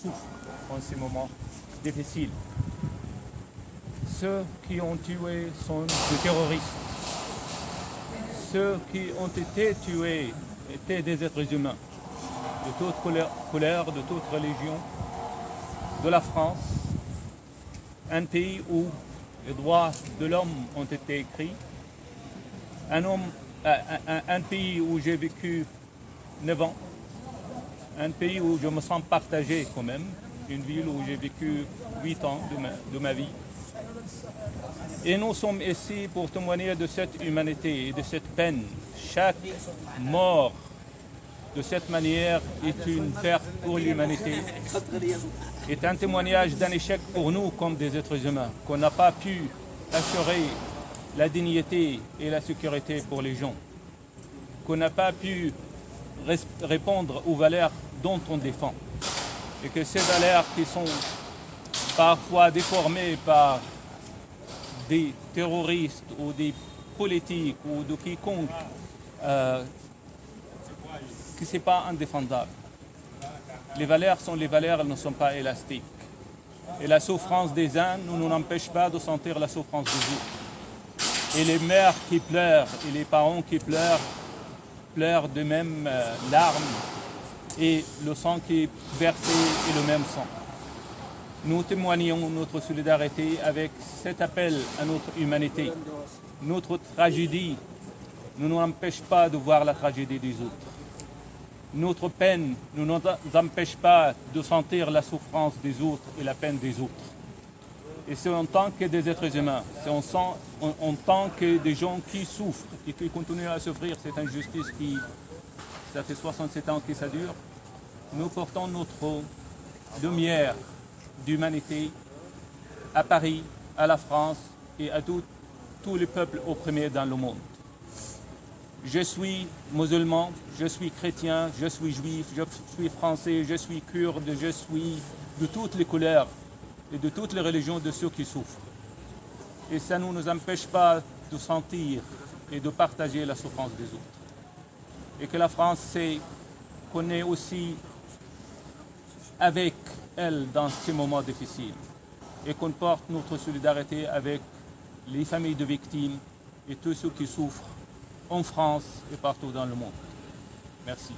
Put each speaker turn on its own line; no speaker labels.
souffrent en ces moments difficiles. Ceux qui ont tué sont des terroristes. Ceux qui ont été tués étaient des êtres humains, de toute couleur, de toute religion, de la France, un pays où les droits de l'homme ont été écrits, un pays où j'ai vécu 9 ans, un pays où je me sens partagé quand même, une ville où j'ai vécu 8 ans de ma vie. Et nous sommes ici pour témoigner de cette humanité et de cette peine. Chaque mort de cette manière est une perte pour l'humanité, est un témoignage d'un échec pour nous comme des êtres humains, qu'on n'a pas pu assurer la dignité et la sécurité pour les gens, qu'on n'a pas pu répondre aux valeurs dont on défend, et que ces valeurs qui sont parfois déformées par des terroristes ou des politiques ou de quiconque, que ce n'est pas indéfendable. Les valeurs sont les valeurs, elles ne sont pas élastiques. Et la souffrance des uns ne nous empêche pas de sentir la souffrance des autres. Et les mères qui pleurent et les parents qui pleurent de même larmes, et le sang qui est versé est le même sang. Nous témoignons notre solidarité avec cet appel à notre humanité. Notre tragédie ne nous empêche pas de voir la tragédie des autres. Notre peine ne nous empêche pas de sentir la souffrance des autres et la peine des autres. Et c'est en tant que des êtres humains, c'est en tant que des gens qui souffrent et qui continuent à souffrir cette injustice qui, ça fait 67 ans que ça dure, nous portons notre lumière d'humanité à Paris, à la France et à tous les peuples opprimés dans le monde. Je suis musulman, je suis chrétien, je suis juif, je suis français, je suis kurde, je suis de toutes les couleurs et de toutes les religions de ceux qui souffrent. Et ça ne nous empêche pas de sentir et de partager la souffrance des autres. Et que la France sait qu'on est aussi avec elle dans ces moments difficiles et qu'on porte notre solidarité avec les familles de victimes et tous ceux qui souffrent en France et partout dans le monde. Merci.